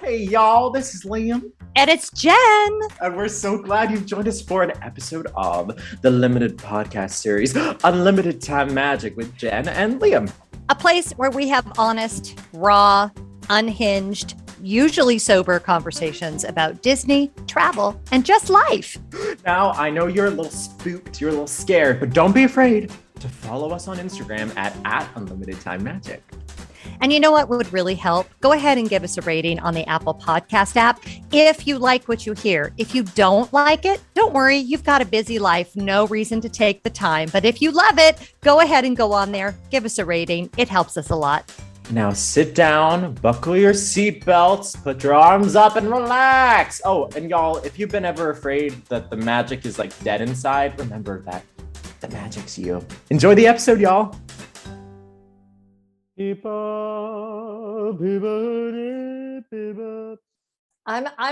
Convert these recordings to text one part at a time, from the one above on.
Hey y'all, this is Liam. And it's Jen. And we're so glad you've joined us for an episode of the limited podcast series, Unlimited Time Magic with Jen and Liam. A place where we have honest, raw, unhinged, usually sober conversations about Disney, travel, and just life. Now, I know you're a little spooked, you're a little scared, but don't be afraid to follow us on Instagram at Unlimited Time Magic. And you know what would really help? Go ahead and give us a rating on the Apple Podcast app if you like what you hear. If you don't like it, don't worry. You've got a busy life. No reason to take the time. But if you love it, go ahead and go on there. Give us a rating. It helps us a lot. Now sit down, buckle your seatbelts, put your arms up and relax. Oh, and y'all, if you've been ever afraid that the magic is like dead inside, remember that the magic's you. Enjoy the episode, y'all. I'm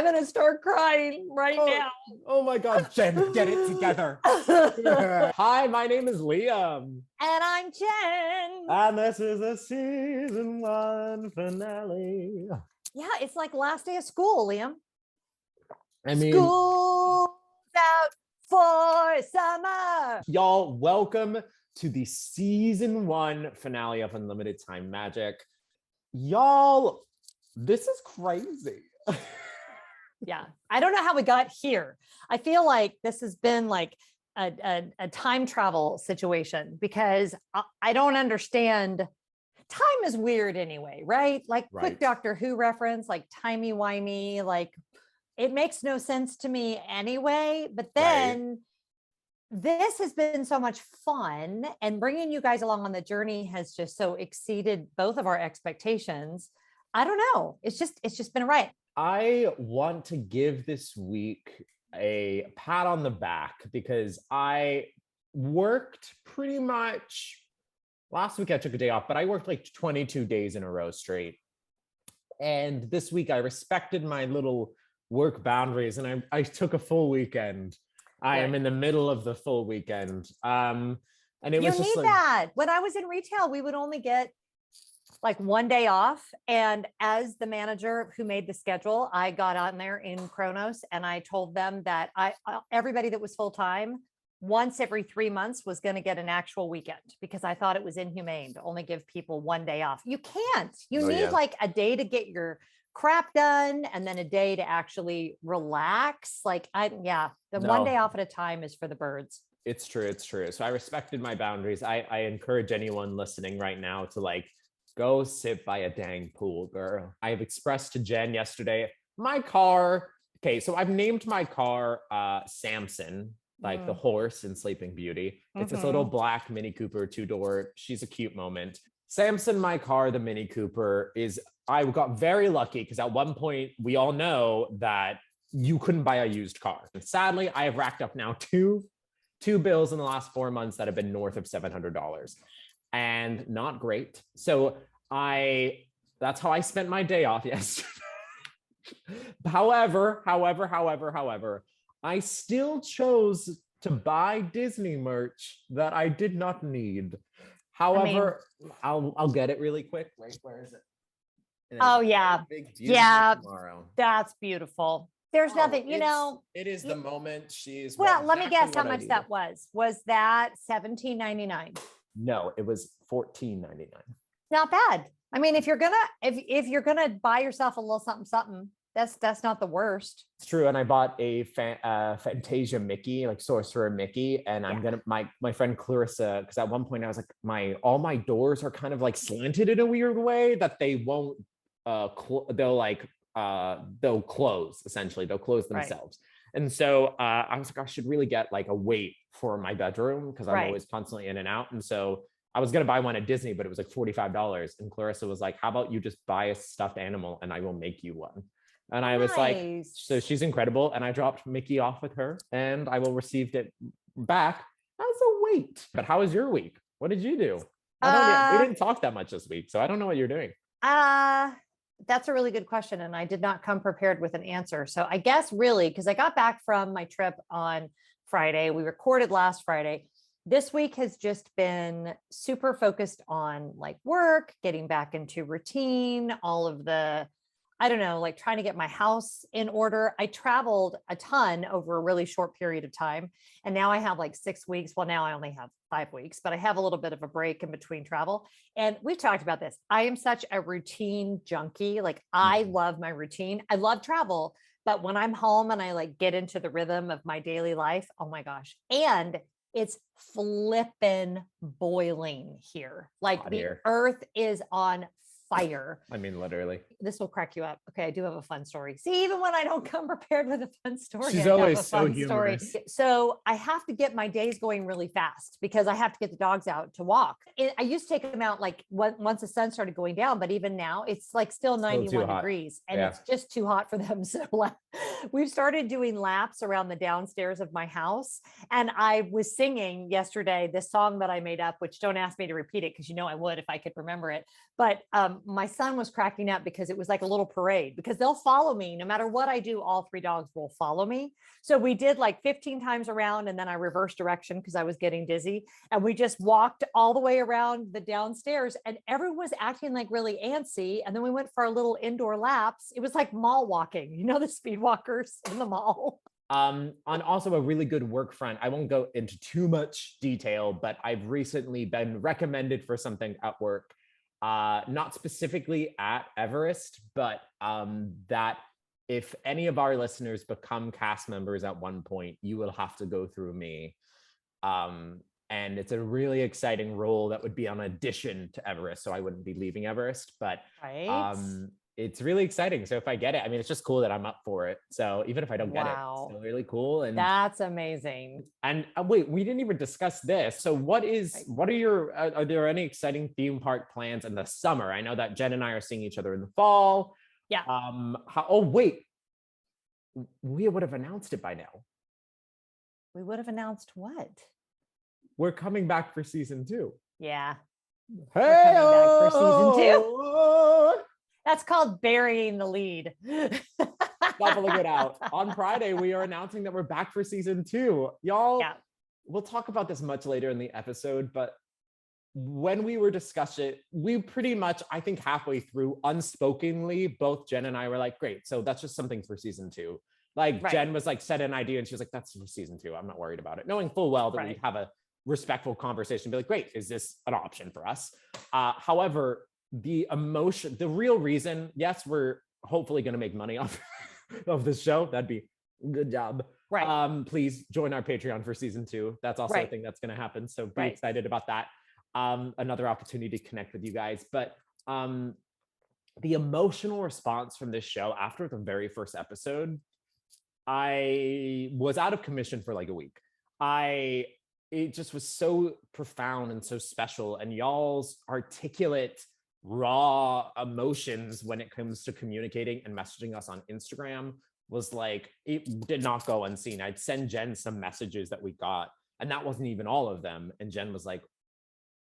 gonna start crying right now. Oh my God, Jen, get it together. Hi, my name is Liam. And I'm Jen. And this is the season 1 finale. Yeah, it's like last day of school, Liam. I mean, school's out for summer. Y'all, welcome to the season 1 finale of Unlimited Time Magic. Y'all, this is crazy. Yeah, I don't know how we got here. I feel like this has been like a time travel situation because I don't understand. Time is weird anyway, right? Like quick Doctor Who reference, like timey-wimey, like it makes no sense to me anyway. But then this has been so much fun, and bringing you guys along on the journey has just so exceeded both of our expectations. I don't know. It's just been right. I want to give this week a pat on the back because I worked pretty much last week. I took a day off, but I worked like 22 days in a row straight. And this week I respected my little work boundaries and I took a full weekend. I am in the middle of the full weekend. And it was just like, that. When I was in retail, we would only get like one day off. And as the manager who made the schedule, I got on there in Kronos and I told them that everybody that was full-time once every 3 months was going to get an actual weekend because I thought it was inhumane to only give people one day off. You can't. You need like a day to get your crap done and then a day to actually relax. Like one day off at a time is for the birds. It's true. So I respected my boundaries. I encourage anyone listening right now to like go sit by a dang pool, girl. I have expressed to Jen yesterday, my car. Okay, so I've named my car Samson, like the horse in Sleeping Beauty. It's this little black Mini Cooper 2-door. She's a cute moment. Samson, my car, the Mini Cooper I got very lucky because at one point we all know that you couldn't buy a used car. And sadly, I have racked up now two bills in the last 4 months that have been north of $700 and not great. So that's how I spent my day off yesterday. However, I still chose to buy Disney merch that I did not need. However, I'll get it really quick. Right, where is it? Tomorrow. That's beautiful. There's nothing, It is the moment she's. Well, let me guess how much that was. Was that $17.99? No, it was $14.99. Not bad. I mean, if you're gonna buy yourself a little something, that's not the worst. It's true. And I bought a Fantasia Mickey, like Sorcerer Mickey, and I'm gonna my friend Clarissa, because at one point I was like, all my doors are kind of like slanted in a weird way that they won't they'll close, essentially. They'll close themselves. Right. And so I was like, I should really get like a weight for my bedroom because I'm always constantly in and out. And so I was going to buy one at Disney, but it was like $45. And Clarissa was like, how about you just buy a stuffed animal and I will make you one. And I was like, so she's incredible. And I dropped Mickey off with her and I will receive it back as a weight. But how was your week? What did you do? We didn't talk that much this week, so I don't know what you're doing. That's a really good question. And I did not come prepared with an answer. So I guess really, because I got back from my trip on Friday, we recorded last Friday. This week has just been super focused on like work, getting back into routine, all of the I don't know, like trying to get my house in order. I traveled a ton over a really short period of time. And now I have like 6 weeks. Well, now I only have 5 weeks, but I have a little bit of a break in between travel. And we've talked about this. I am such a routine junkie. Like I love my routine. I love travel, but when I'm home and I like get into the rhythm of my daily life, oh my gosh. And it's flippin' boiling here. Like Hot the here. earth is on fire. I mean, literally. This will crack you up. Okay, I do have a fun story. See, even when I don't come prepared with a fun story, She's I have always a so fun humorous. story. So I have to get my days going really fast because I have to get the dogs out to walk. I used to take them out like once the sun started going down, but even now it's like still Still too 91 hot. degrees and Yeah. it's just too hot for them. So we've started doing laps around the downstairs of my house. And I was singing yesterday this song that I made up, which don't ask me to repeat it because you know I would if I could remember it. But my son was cracking up because it was like a little parade because they'll follow me no matter what I do. All 3 dogs will follow me. So we did like 15 times around and then I reversed direction because I was getting dizzy. And we just walked all the way around the downstairs and everyone was acting like really antsy. And then we went for our little indoor laps. It was like mall walking, you know, the speed walkers in the mall. On also a really good work front, I won't go into too much detail, but I've recently been recommended for something at work. Not specifically at Everest, but that if any of our listeners become cast members at one point, you will have to go through me. And it's a really exciting role that would be on addition to Everest. So I wouldn't be leaving Everest, but it's really exciting. So if I get it, I mean, it's just cool that I'm up for it. So even if I don't get it, it's still really cool. And that's amazing. And wait, we didn't even discuss this. So what are there any exciting theme park plans in the summer? I know that Jen and I are seeing each other in the fall. Yeah. Wait, we would have announced it by now. We would have announced what? We're coming back for season 2. Yeah. Hey, we're coming back for season 2. That's called burying the lead. Leveling it out. On Friday, we are announcing that we're back for season 2. Y'all, we'll talk about this much later in the episode, but when we were discussing it, we pretty much, I think halfway through, unspokenly, both Jen and I were like, great, so that's just something for season 2. Like Jen was like, said an idea and she was like, that's for season 2. I'm not worried about it. Knowing full well that we'd have a respectful conversation, be like, great, is this an option for us? However, the emotion, the real reason, yes, we're hopefully going to make money off of this show. That'd be a good job. Please join our Patreon for season 2. That's also a thing that's going to happen. So be excited about that. Another opportunity to connect with you guys. But the emotional response from this show after the very first episode, I was out of commission for like a week. It just was so profound and so special. And y'all's articulate, raw emotions when it comes to communicating and messaging us on Instagram was like, it did not go unseen. I'd send Jen some messages that we got, and that wasn't even all of them. And Jen was like,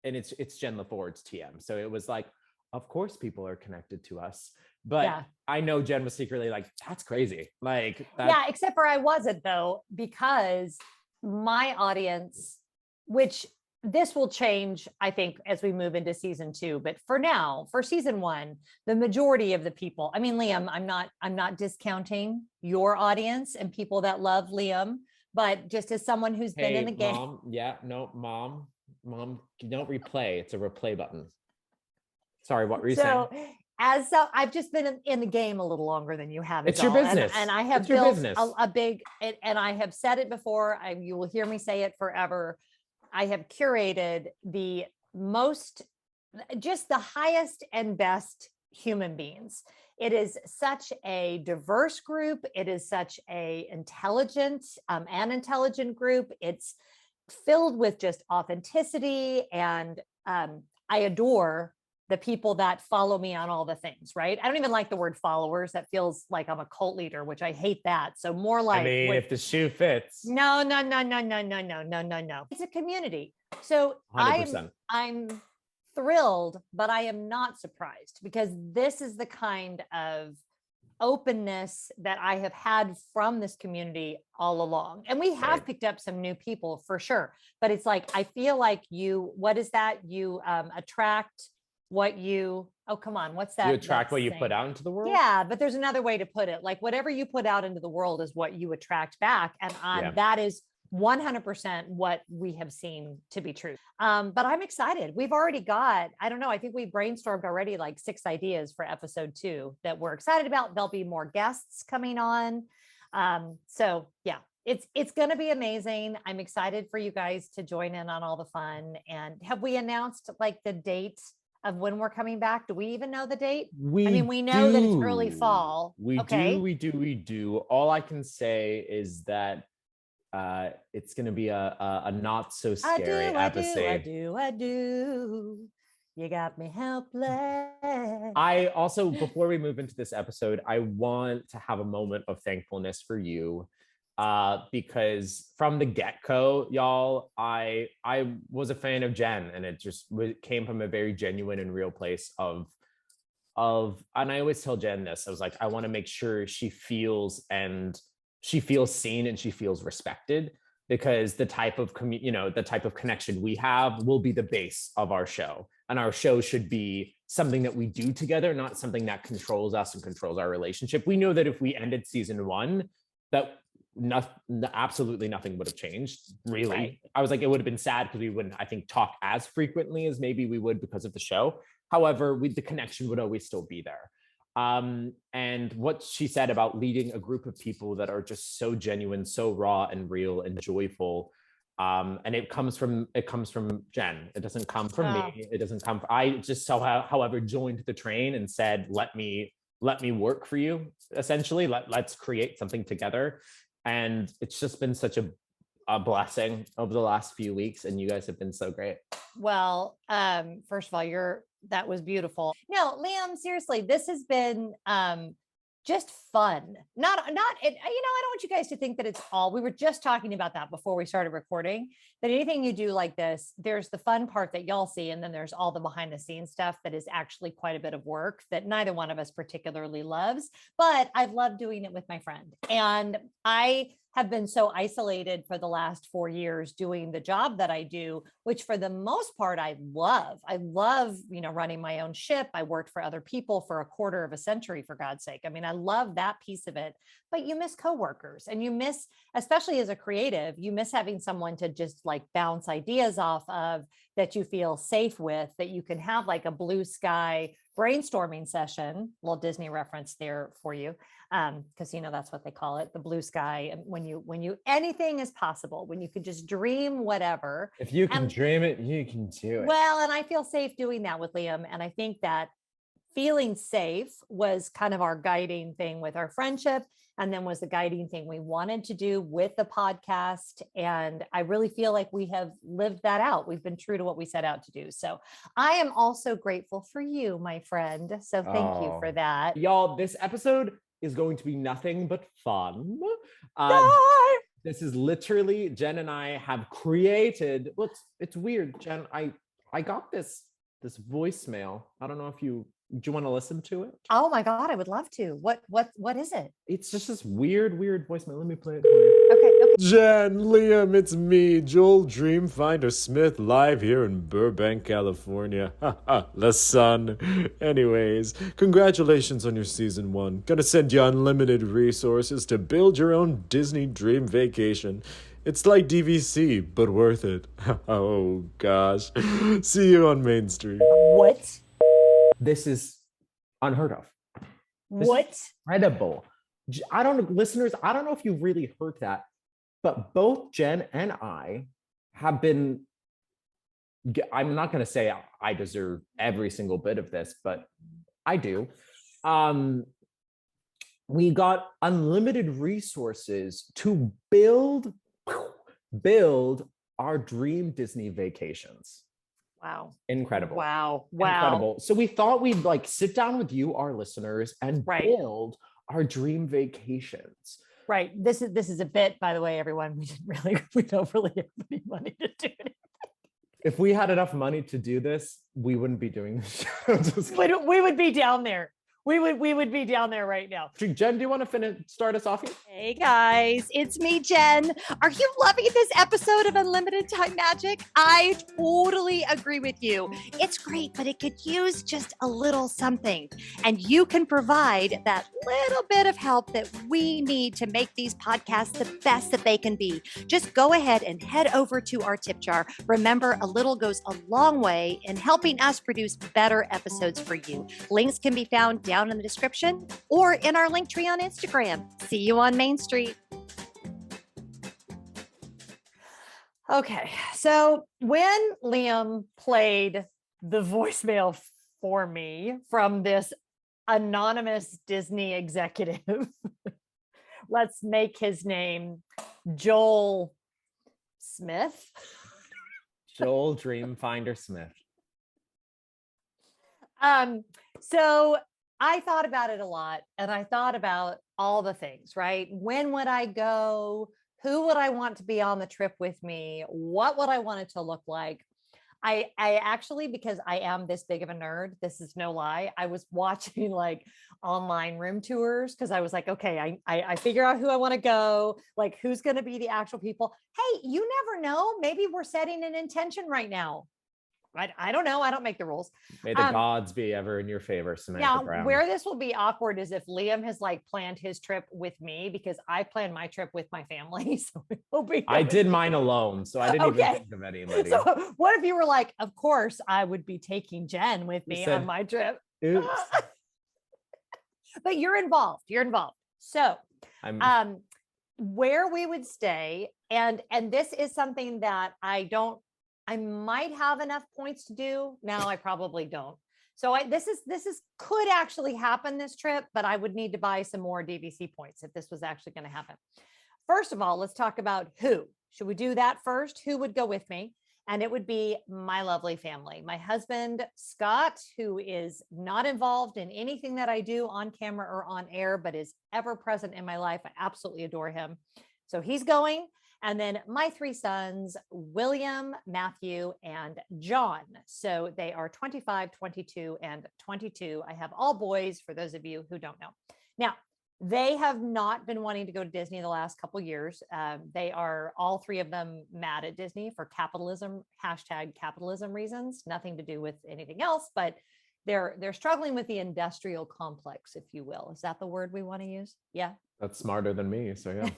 and it's Jen LaForge's TM. So it was like, of course people are connected to us. But I know Jen was secretly like, that's crazy. Like, except for I wasn't though, because my audience, which this will change, I think, as we move into season 2. But for now, for season 1, the majority of the people, I mean, Liam, I'm not discounting your audience and people that love Liam, but just as someone who's been in the game. Mom, don't replay. It's a replay button. Sorry, what were you saying? So I've just been in the game a little longer than you have. It's your business. And I have built a big, and I have said it before, you will hear me say it forever. I have curated the highest and best human beings. It is such a diverse group. It is such a intelligent group. It's filled with just authenticity. And I adore the people that follow me on all the things, right? I don't even like the word followers. That feels like I'm a cult leader, which I hate that. So more like, I mean, if the shoe fits. No. It's a community. So 100%. I'm thrilled, but I am not surprised because this is the kind of openness that I have had from this community all along. And we have picked up some new people for sure, but it's like, I feel like you attract what you, oh, come on, what's that? You attract that what you saying? put out into the world. Yeah, but there's another way to put it. Like whatever you put out into the world is what you attract back. And that is 100% what we have seen to be true. But I'm excited. We've already got, I don't know, I think we brainstormed already like 6 ideas for episode 2 that we're excited about. There'll be more guests coming on. So yeah, it's going to be amazing. I'm excited for you guys to join in on all the fun. And have we announced like the date of when we're coming back? Do we even know the date? We know that it's early fall. We do. All I can say is that it's going to be a not so scary episode. I do. You got me helpless. I also, before we move into this episode, I want to have a moment of thankfulness for you. Because from the get-go, y'all, I was a fan of Jen, and it just came from a very genuine and real place of, and I always tell Jen this, I was like, I want to make sure she feels seen and she feels respected, because the type of the type of connection we have will be the base of our show, and our show should be something that we do together, not something that controls us and controls our relationship. We know that if we ended season 1, that absolutely nothing would have changed, really. Right. I was like, it would have been sad because we wouldn't, I think, talk as frequently as maybe we would because of the show. However, the connection would always still be there. And what she said about leading a group of people that are just so genuine, so raw and real and joyful. And it comes from Jen. It doesn't come from me. It doesnn't come. I just however joined the train and said, let me work for you. Essentially, let's create something together. And it's just been such a blessing over the last few weeks, and you guys have been so great. Well, first of all, that was beautiful. No, Liam, seriously, this has been just fun. Not I don't want you guys to think that it's all, we were just talking about that before we started recording, that anything you do like this, there's the fun part that y'all see, and then there's all the behind the scenes stuff that is actually quite a bit of work that neither one of us particularly loves, but I've loved doing it with my friend. And I have been so isolated for the last 4 years doing the job that I do, which for the most part, I love, running my own ship. I worked for other people for a quarter of a century, for God's sake. I mean, I love that piece of it, but you miss coworkers, and you miss, especially as a creative, you miss having someone to just like bounce ideas off of, that you feel safe with, that you can have like a blue sky brainstorming session. Little Disney reference there for you. Because that's what they call it, the blue sky. And when you anything is possible, when you could just dream whatever. If you can dream it, you can do it. Well, and I feel safe doing that with Liam. And I think that feeling safe was kind of our guiding thing with our friendship, and then was the guiding thing we wanted to do with the podcast. And I really feel like we have lived that out. We've been true to what we set out to do. So I am also grateful for you, my friend. So thank you for that. Y'all, this episode is going to be nothing but fun. This is literally, Jen and I have created, well, it's weird, Jen, I got this voicemail. I don't know if do you want to listen to it? Oh my God, I would love to. What is it? It's just this weird voicemail. Let me play it for you. Okay. Jen, Liam, it's me, Joel Dreamfinder Smith, live here in Burbank, California. The sun. Anyways, congratulations on your season 1. Gonna send you unlimited resources to build your own Disney dream vacation. It's like DVC, but worth it. Oh gosh. See you on Main Street. What? This is unheard of. What? Incredible. Listeners, I don't know if you've really heard that, but both Jen and I have been, I'm not going to say I deserve every single bit of this, but I do. We got unlimited resources to build our dream Disney vacations. Wow. Incredible. Wow. Incredible. So we thought we'd like sit down with you, our listeners, and build our dream vacations. Right. This is a bit, by the way, everyone. We don't really have any money to do it. If we had enough money to do this, we wouldn't be doing this show. We would be down there. we would be down there right now. Jen, do you want to start us off here? Hey guys, it's me, Jen. Are you loving this episode of Unlimited Time Magic? I totally agree with you. It's great, but it could use just a little something. And you can provide that little bit of help that we need to make these podcasts the best that they can be. Just go ahead and head over to our tip jar. Remember, a little goes a long way in helping us produce better episodes for you. Links can be found down in the description or in our link tree on Instagram. See you on Main Street. Okay, so when Liam played the voicemail for me from this anonymous Disney executive, let's make his name Joel Smith. Joel Dreamfinder Smith. So I thought about it a lot, and I thought about all the things, right? When would I go? Who would I want to be on the trip with me? What would I want it to look like? I actually, because I am this big of a nerd, this is no lie, I was watching like online room tours because I was like, okay, I figure out who I want to go, like who's going to be the actual people. Hey, you never know. Maybe we're setting an intention right now. I don't know. I don't make the rules. May the gods be ever in your favor, Samantha now, Brown. where this will be awkward is if Liam has like planned his trip with me, because I planned my trip with my family. So it'll be I did mine alone, so I didn't even think of anybody. So what if you were like, of course, I would be taking Jen with me on my trip. Oops. But you're involved. You're involved. So where we would stay, and this is something that I might have enough points to do. Now I probably don't. So this could actually happen this trip, but I would need to buy some more DVC points if this was actually going to happen. First of all, let's talk about who. Should we do that first? Who would go with me? And it would be my lovely family. My husband, Scott, who is not involved in anything that I do on camera or on air, but is ever present in my life. I absolutely adore him. So he's going. And then my three sons, William, Matthew, and John. So they are 25, 22, and 22. I have all boys, for those of you who don't know. Now, they have not been wanting to go to Disney the last couple of years. They are, all three of them, mad at Disney for capitalism, #capitalism reasons, nothing to do with anything else, but they're struggling with the industrial complex, if you will. Is that the word we want to use? Yeah. That's smarter than me, so yeah.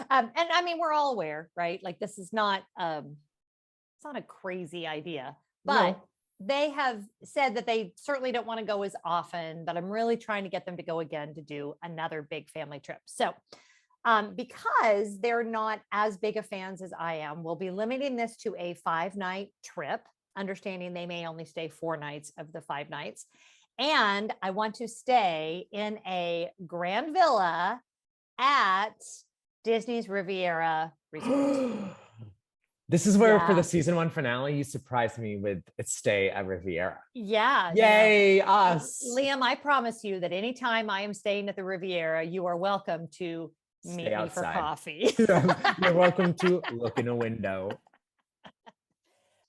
And I mean, we're all aware, right? Like this is not, it's not a crazy idea, but they have said that they certainly don't want to go as often, but I'm really trying to get them to go again to do another big family trip. So because they're not as big of fans as I am, we'll be limiting this to a 5-night trip, understanding they may only stay 4 nights of the 5 nights. And I want to stay in a grand villa at Disney's Riviera Resort. This is where, for the season 1 finale, you surprised me with a stay at Riviera. Yeah. Yay, us. Liam, I promise you that anytime I am staying at the Riviera, you are welcome to meet me for coffee. You're welcome to look in a window.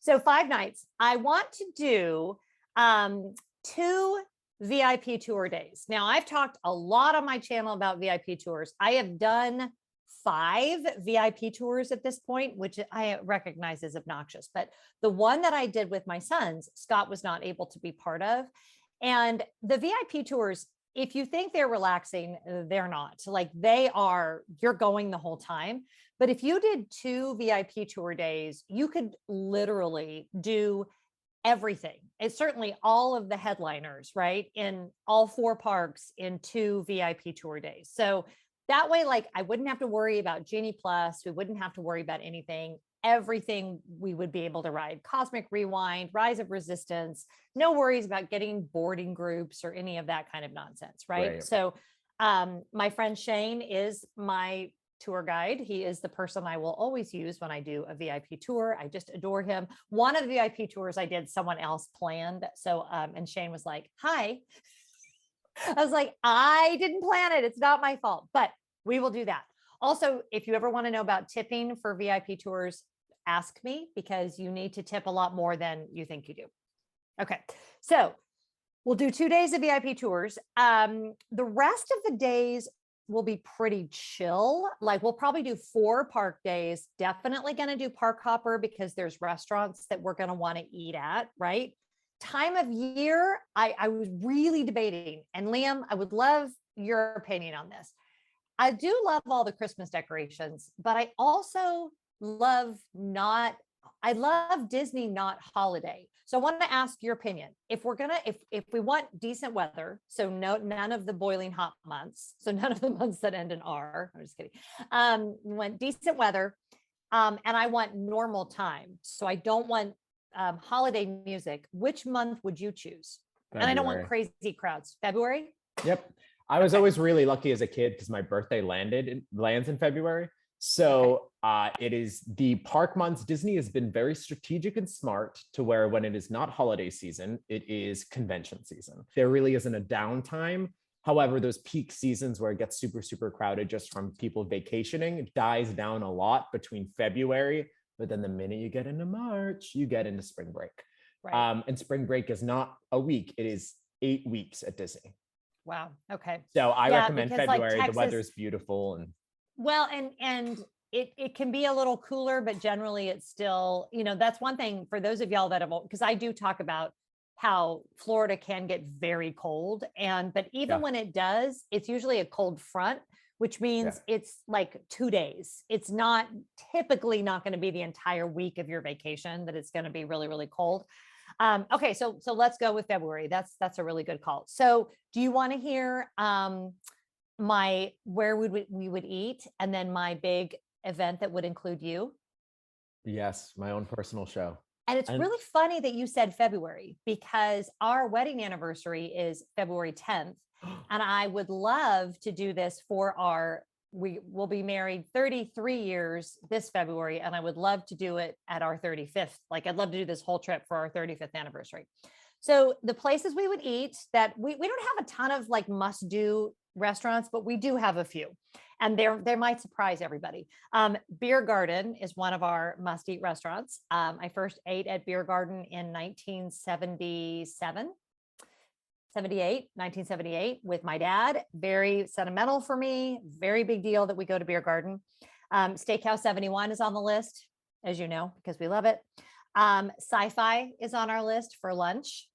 So 5 nights. I want to do 2 VIP tour days. Now, I've talked a lot on my channel about VIP tours. I have done 5 VIP tours at this point, which I recognize as obnoxious, but the one that I did with my sons, Scott was not able to be part of. And the VIP tours, if you think they're relaxing, they're not. Like you're going the whole time. But if you did 2 VIP tour days, you could literally do everything. It's certainly all of the headliners, right? In all 4 parks in 2 VIP tour days. So that way, like I wouldn't have to worry about Genie Plus. We wouldn't have to worry about anything. Everything we would be able to ride. Cosmic Rewind, Rise of Resistance, no worries about getting boarding groups or any of that kind of nonsense, right? So my friend Shane is my tour guide. He is the person I will always use when I do a VIP tour. I just adore him. One of the VIP tours I did, someone else planned. So, and Shane was like, hi. I was like, I didn't plan it. It's not my fault, but we will do that. Also, if you ever want to know about tipping for VIP tours, ask me because you need to tip a lot more than you think you do. Okay. So We'll do 2 days of VIP tours. The rest of the days will be pretty chill. Like we'll probably do 4 park days. Definitely going to do park hopper because there's restaurants that we're going to want to eat at, right? Time of year, I was really debating. And Liam, I would love your opinion on this. I do love all the Christmas decorations, but I also love I love Disney not holiday. So I want to ask your opinion. If we're gonna, if we want decent weather, so none of the boiling hot months, so none of the months that end in R. I'm just kidding. We want decent weather, and I want normal time. So I don't want holiday music. Which month would you choose? February. And I don't want crazy crowds. February. Yep. I was always really lucky as a kid because my birthday lands in February. So it is the park months. Disney has been very strategic and smart to where when it is not holiday season, it is convention season. There really isn't a downtime. However, those peak seasons where it gets super, super crowded just from people vacationing, it dies down a lot between February. But then the minute you get into March, you get into spring break. Right. And spring break is not a week. It is 8 weeks at Disney. Wow. Okay. So I recommend because, like, February. Texas, the weather's beautiful and well, and it can be a little cooler, but generally it's still, that's one thing for those of y'all that have, because I do talk about how Florida can get very cold. But even when it does, it's usually a cold front, which means it's like 2 days. It's not typically not going to be the entire week of your vacation that it's going to be really, really cold. Okay. So let's go with February. That's a really good call. So do you want to hear, where we would eat and then my big event that would include you? yes, my own personal show. And it's really funny that you said February because our wedding anniversary is February 10th. And I would love to do this we will be married 33 years this February. And I would love to do it at our 35th. Like I'd love to do this whole trip for our 35th anniversary. So the places we would eat that we don't have a ton of like must do restaurants, but we do have a few, and they might surprise everybody. Beer Garden is one of our must eat restaurants. I first ate at Beer Garden in 1978 with my dad. Very sentimental for me. Very big deal that we go to Beer Garden. Steakhouse 71 is on the list, as you know, because we love it. Sci-fi is on our list for lunch.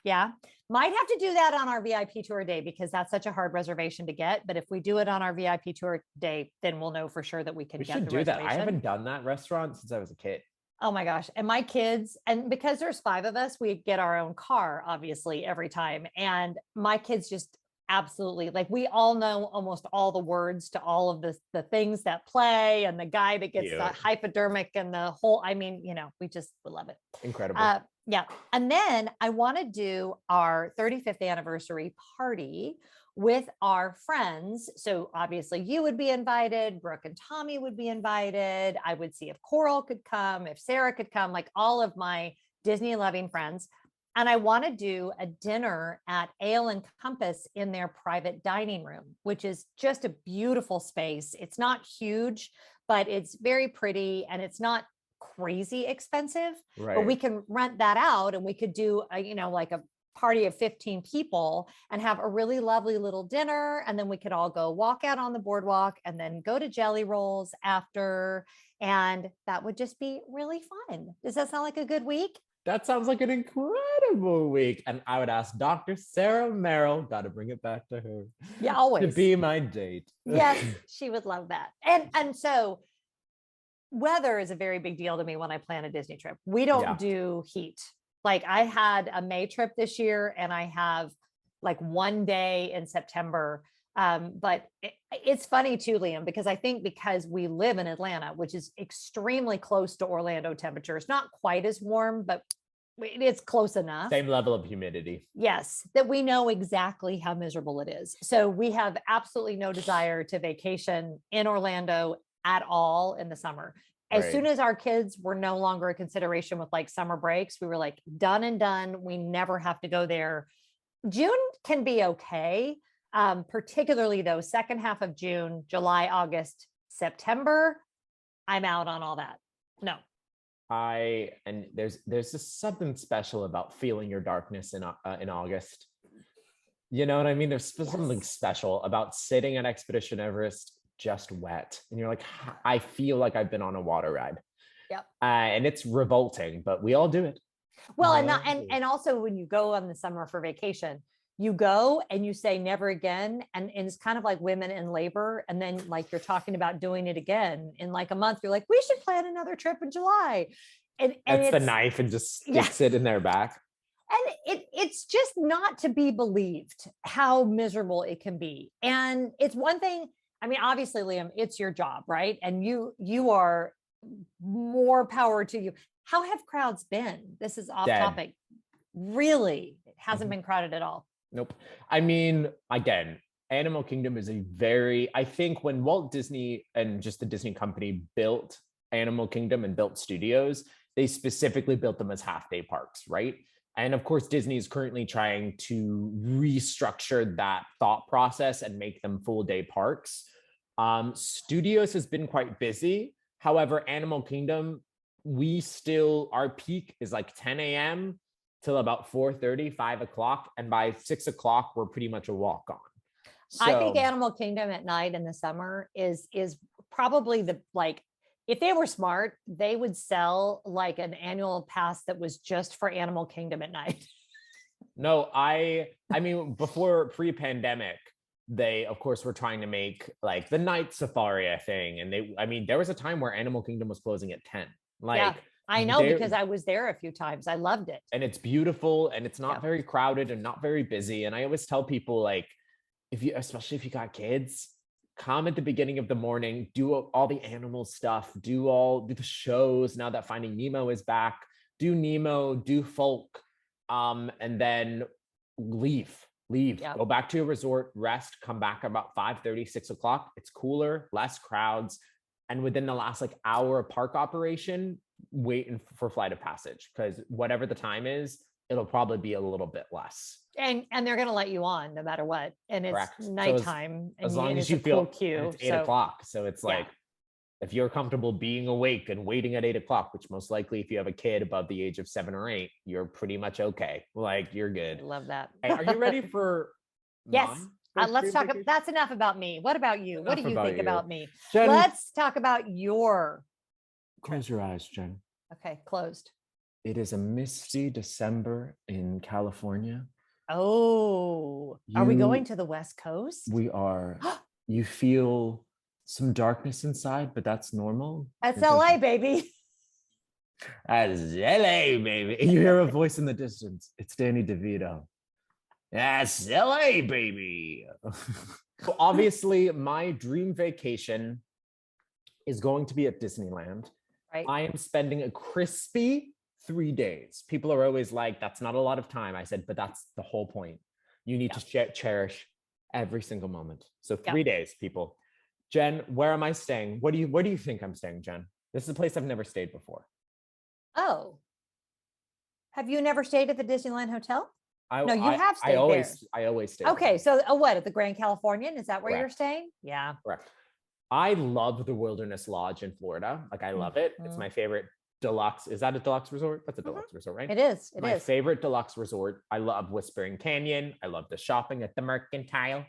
Yeah. Might have to do that on our VIP tour day because that's such a hard reservation to get. But if we do it on our VIP tour day, then we'll know for sure that we can get the reservation. That. I haven't done that restaurant since I was a kid. Oh my gosh. And my kids, and because there's 5 of us, we get our own car, obviously, every time. And my kids just absolutely, like, we all know almost all the words to all of the things that play, and the guy that gets the hypodermic and the whole, we love it. Incredible. Yeah. And then I want to do our 35th anniversary party with our friends. So obviously you would be invited, Brooke and Tommy would be invited. I would see if Coral could come, if Sarah could come, like all of my Disney loving friends. And I want to do a dinner at Ale and Compass in their private dining room, which is just a beautiful space. It's not huge, but it's very pretty and it's not crazy expensive, right. But we can rent that out and we could do like a party of 15 people and have a really lovely little dinner. And then we could all go walk out on the boardwalk and then go to Jelly Rolls after. And that would just be really fun. Does that sound like a good week? That sounds like an incredible week. And I would ask Dr. Sarah Merrill, got to bring it back to her. Yeah, always. To be my date. Yes, she would love that. And so weather is a very big deal to me when I plan a Disney trip. We don't do heat. Like I had a May trip this year and I have like one day in September. But it's funny too, Liam, because I think because we live in Atlanta, which is extremely close to Orlando temperatures, not quite as warm, but it's close enough. Same level of humidity. Yes, that we know exactly how miserable it is. So we have absolutely no desire to vacation in Orlando at all in the summer. As soon as our kids were no longer a consideration with like summer breaks, we were like done and done. We never have to go there. June can be okay. Particularly though, second half of June, July, August, September, I'm out on all that. No. and there's just something special about feeling your darkness in August. You know what I mean? There's something special about sitting at Expedition Everest just wet, and you're like, I feel like I've been on a water ride. Yep. And it's revolting, but we all do it. Well, and also when you go on the summer for vacation, you go and you say never again, and it's kind of like women in labor, and then like you're talking about doing it again in like a month. You're like, we should plan another trip in July, and that's the knife and just sticks it in their back. And it's just not to be believed how miserable it can be. And it's one thing. I mean, obviously, Liam, it's your job, right? And you are more power to you. How have crowds been? This is off topic. Really, it hasn't been crowded at all. Nope. I mean, again, Animal Kingdom is I think when Walt Disney and just the Disney company built Animal Kingdom and built studios, they specifically built them as half-day parks, right? And of course, Disney is currently trying to restructure that thought process and make them full-day parks. Studios has been quite busy. However, Animal Kingdom, our peak is like 10 a.m. till about 4:30, 5 o'clock. And by 6 o'clock, we're pretty much a walk-on. So, I think Animal Kingdom at night in the summer is probably if they were smart, they would sell like an annual pass that was just for Animal Kingdom at night. No, I mean, before pre-pandemic, they of course were trying to make like the night safari a thing. And there was a time where Animal Kingdom was closing at 10. I know because I was there a few times. I loved it. And it's beautiful and it's not very crowded and not very busy. And I always tell people, like, especially if you got kids, come at the beginning of the morning, do all the animal stuff, do the shows. Now that Finding Nemo is back, do Nemo, do Folk, and then leave, go back to your resort, rest, come back about 5:30, 6 o'clock. It's cooler, less crowds. And within the last like hour of park operation, waiting for Flight of Passage, because whatever the time is, it'll probably be a little bit less. And they're going to let you on no matter what. And it's nighttime. So as long as you feel queue. It's 8 o'clock. So it's like, if you're comfortable being awake and waiting at 8 o'clock, which most likely if you have a kid above the age of 7 or 8, you're pretty much okay. Like, you're good. I love that. Hey, are you ready for? Yes. Let's talk. That's enough about me. What about you? What do you think about me? Jen, let's talk about your. Close your eyes, Jen. Okay, closed. It is a misty December in California. Oh, are we going to the West Coast? We are. You feel some darkness inside, but that's normal. That's LA, baby. That's LA, baby. You hear a voice in the distance. It's Danny DeVito. That's LA, baby. So obviously, my dream vacation is going to be at Disneyland. Right. I am spending a crispy 3 days. People are always like, that's not a lot of time. I said, but that's the whole point. You need to cherish every single moment. So 3 days, people. Jen, where am I staying? Where do you think I'm staying, Jen? This is a place I've never stayed before. Oh. Have you never stayed at the Disneyland Hotel? No, you have stayed there. I always stay. Okay, so what, at the Grand Californian? Is that where you're staying? Yeah. Correct. I love the Wilderness Lodge in Florida. Like, I love it. It's my favorite deluxe. Is that a deluxe resort? That's a deluxe resort, right? It is. My favorite deluxe resort. I love Whispering Canyon. I love the shopping at the Mercantile.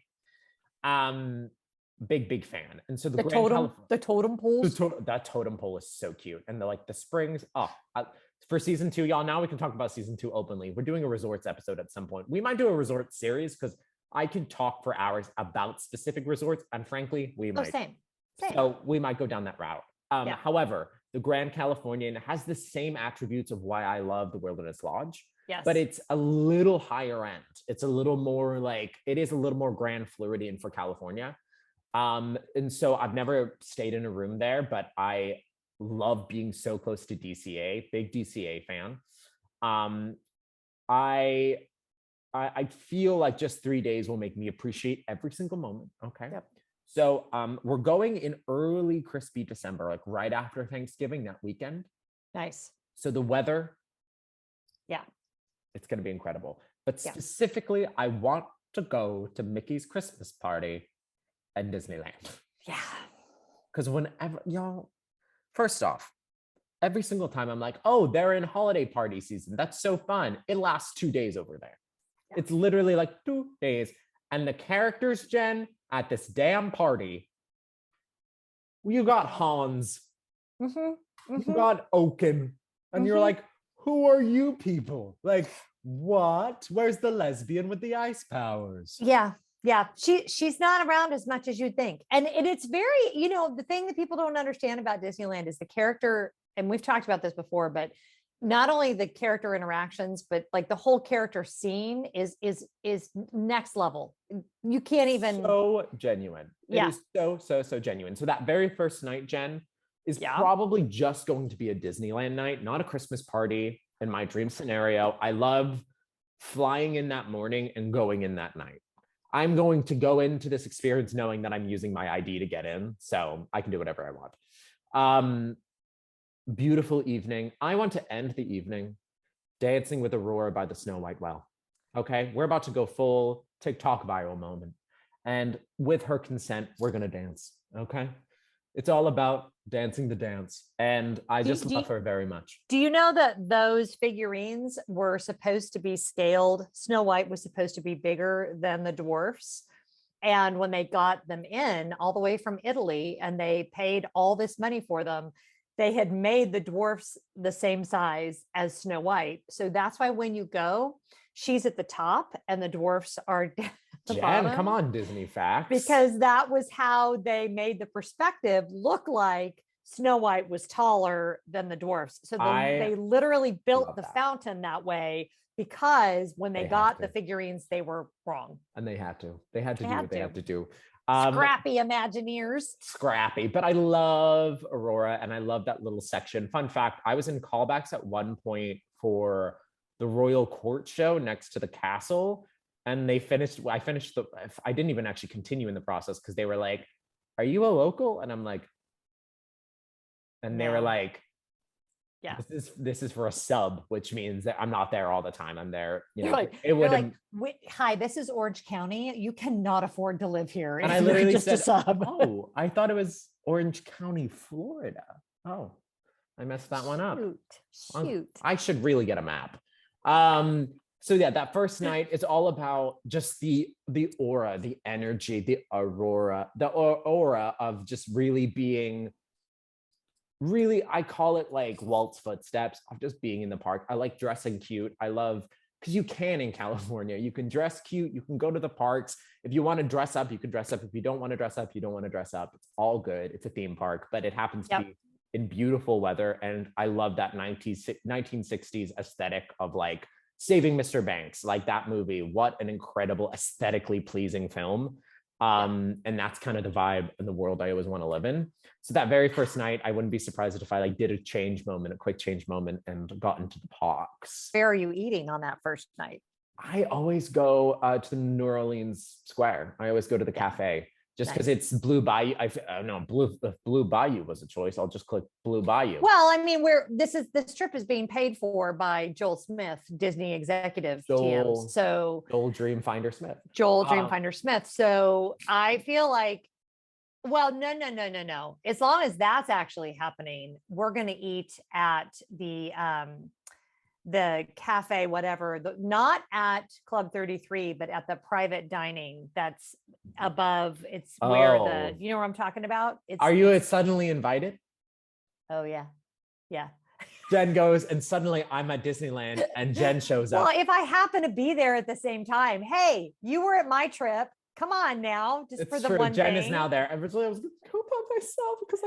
Big fan. And so the totem poles. That totem pole is so cute. And the springs. For season 2, y'all, now we can talk about season 2 openly. We're doing a resorts episode at some point. We might do a resort series because I can talk for hours about specific resorts. And frankly, we might. Same. So we might go down that route. However, the Grand Californian has the same attributes of why I love the Wilderness Lodge. Yes. But it's a little higher end. It's a little more it is a little more Grand Floridian for California. And so I've never stayed in a room there, but I love being so close to DCA, big DCA fan. I feel like just 3 days will make me appreciate every single moment. Okay. Yep. So we're going in early crispy December, like right after Thanksgiving, that weekend. Nice. So the weather, it's going to be incredible. But specifically, I want to go to Mickey's Christmas party at Disneyland. Yeah. Because whenever, y'all, first off, every single time I'm like, oh, they're in holiday party season. That's so fun. It lasts 2 days over there. Yeah. It's literally like 2 days. And the characters, Jen, at this damn party, you got Hans, you got Oaken, and you're like, who are you people? Like, what? Where's the lesbian with the ice powers? Yeah. Yeah. She's not around as much as you'd think. And it's very, the thing that people don't understand about Disneyland is the character, and we've talked about this before, but not only the character interactions, but like the whole character scene is next level. You can't even. So genuine. Yeah. It is so genuine. So that very first night, Jen, is Yeah. probably just going to be a Disneyland night, not a Christmas party. In my dream scenario, I love flying in that morning and going in that night. I'm going to go into this experience knowing that I'm using my ID to get in, so I can do whatever I want. Beautiful evening. I want to end the evening dancing with Aurora by the Snow White well. Okay, we're about to go full TikTok viral moment. And with her consent, we're going to dance. Okay, it's all about dancing the dance. And I just love her very much. Do you know that those figurines were supposed to be scaled? Snow White was supposed to be bigger than the dwarfs. And when they got them in all the way from Italy and they paid all this money for them, they had made the dwarfs the same size as Snow White. So that's why when you go, she's at the top and the dwarfs are at the bottom. Come on, Disney facts. Because that was how they made the perspective look like Snow White was taller than the dwarfs. So they literally built the fountain that way because when they got the figurines, they were wrong. And they had to do what they have to do. Scrappy Imagineers. Scrappy, but I love Aurora and I love that little section. Fun fact, I was in callbacks at one point for the Royal Court show next to the castle, and I didn't even actually continue in the process because they were like, are you a local? And I'm like, and they were like, yeah, this is for a sub, which means that I'm not there all the time. I'm there, hi, this is Orange County. You cannot afford to live here. And I literally just said, a sub. Oh, I thought it was Orange County, Florida. Oh, I messed that one up. Shoot. I should really get a map. So yeah, that first night is all about just the aura, the energy, the aura of just really being. Really, I call it like Walt's footsteps of just being in the park. I like dressing cute. I love, because you can in California, you can dress cute, you can go to the parks. If you want to dress up, you can dress up. If you don't want to dress up, you don't want to dress up. It's all good. It's a theme park, but it happens to be in beautiful weather. And I love that 1960s aesthetic of like Saving Mr. Banks, like that movie. What an incredible, aesthetically pleasing film. And that's kind of the vibe in the world I always want to live in. So that very first night, I wouldn't be surprised if I like did a quick change moment and got into the parks. Where are you eating on that first night? I always go to the New Orleans Square. I always go to the cafe just because it's Blue Bayou. Blue Bayou was a choice. I'll just click Blue Bayou. Well, I mean, this trip is being paid for by Joel Smith, Disney executive TM. So Joel Dreamfinder Smith. So I feel like, well, no. As long as that's actually happening, we're going to eat at the cafe, whatever, not at Club 33, but at the private dining that's above. It's where you know what I'm talking about? Are you suddenly invited? Oh, yeah. Jen goes, and suddenly I'm at Disneyland and Jen shows up. Well, if I happen to be there at the same time, hey, you were at my trip. Come on now, just it's for the true. one Jen thing. is now there. Originally, I was like, myself because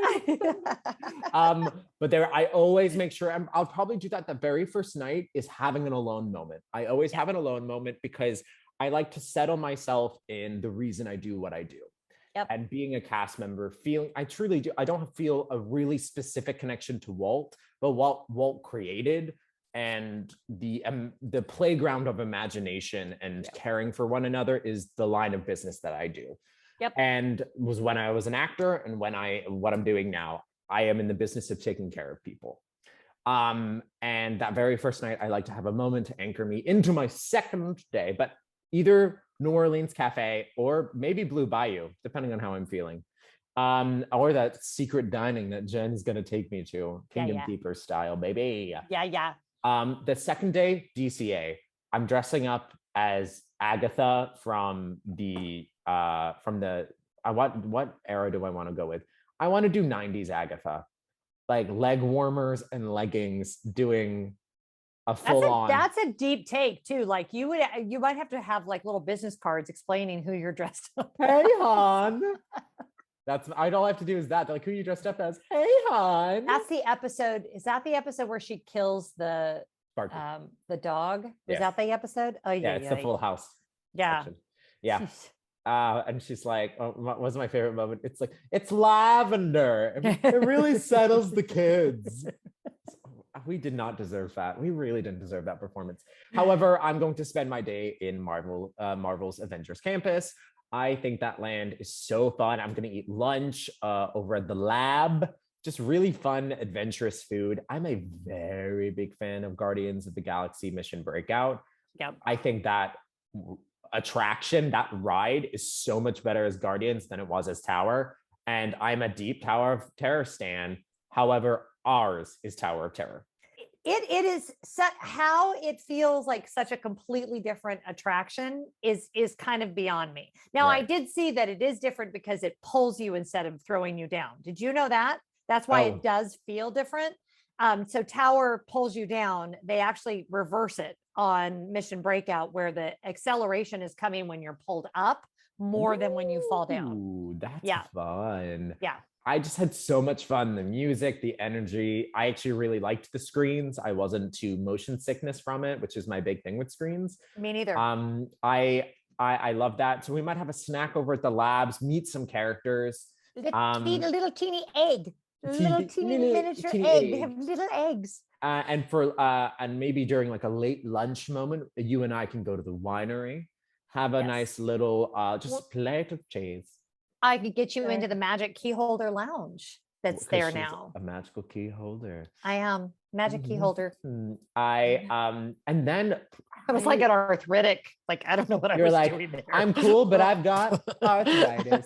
but I always make sure I'll probably do that. The very first night is having an alone moment. I always have an alone moment because I like to settle myself in the reason I do what I do. Yep. And being a cast member, I truly do. I don't feel a really specific connection to Walt, but Walt created, and the playground of imagination and caring for one another is the line of business that I do. Yep. And was when I was an actor, and what I'm doing now, I am in the business of taking care of people. And that very first night, I like to have a moment to anchor me into my second day, but either New Orleans Cafe or maybe Blue Bayou, depending on how I'm feeling. Or that secret dining that Jen's gonna take me to, Kingdom yeah. Keeper style, baby. Yeah. The second day, DCA. I'm dressing up as Agatha from the what era do I want to go with? I want to do 90s Agatha, like leg warmers and leggings, doing a full on. That's a deep take too. Like you might have to have like little business cards explaining who you're dressed up. Hey hon. That's all I have to do is that. They're like, who are you dressed up as? Hey hon. That's the episode. Is that the episode where she kills the dog? Is that the episode? Oh yeah, it's the Full House. Yeah. Section. Yeah. And she's like, what was my favorite moment? It's like, it's lavender. It really settles the kids. We did not deserve that. We really didn't deserve that performance. However, I'm going to spend my day in Marvel's Avengers Campus. I think that land is so fun. I'm going to eat lunch over at the lab. Just really fun, adventurous food. I'm a very big fan of Guardians of the Galaxy Mission Breakout. Yep. I think that attraction, that ride is so much better as Guardians than it was as Tower. And I'm a deep Tower of Terror stan. However, ours is Tower of Terror. It is how it feels like such a completely different attraction is kind of beyond me. Now, right. I did see that it is different because it pulls you instead of throwing you down. Did you know that? That's why it does feel different. So Tower pulls you down. They actually reverse it on Mission Breakout, where the acceleration is coming when you're pulled up more than when you fall down. Ooh, that's fun. Yeah. I just had so much fun. The music, the energy. I actually really liked the screens. I wasn't too motion sickness from it, which is my big thing with screens. Me neither. I love that. So we might have a snack over at the labs, meet some characters. Little teeny egg. Little teeny miniature egg. They have little eggs. And maybe during like a late lunch moment, you and I can go to the winery, have a nice little plate of cheese. I could get you into the magic key holder lounge that's there now. A magical key holder. I am magic key holder. And then I was like an arthritic. Like I don't know what I was doing there. I'm cool, but I've got arthritis.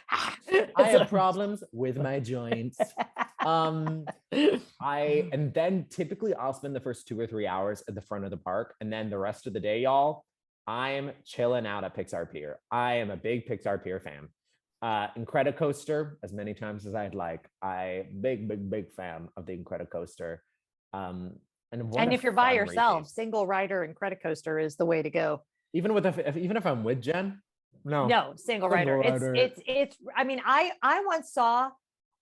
I have problems with my joints. And then typically I'll spend the first 2 or 3 hours at the front of the park, and then the rest of the day, y'all, I'm chilling out at Pixar Pier. I am a big Pixar Pier fan. Incredicoaster, as many times as I'd like. I'm big fan of the Incredicoaster. And if you're by yourself, single rider Incredicoaster is the way to go. Even if I'm with Jen? No, single rider. It's I mean, I once saw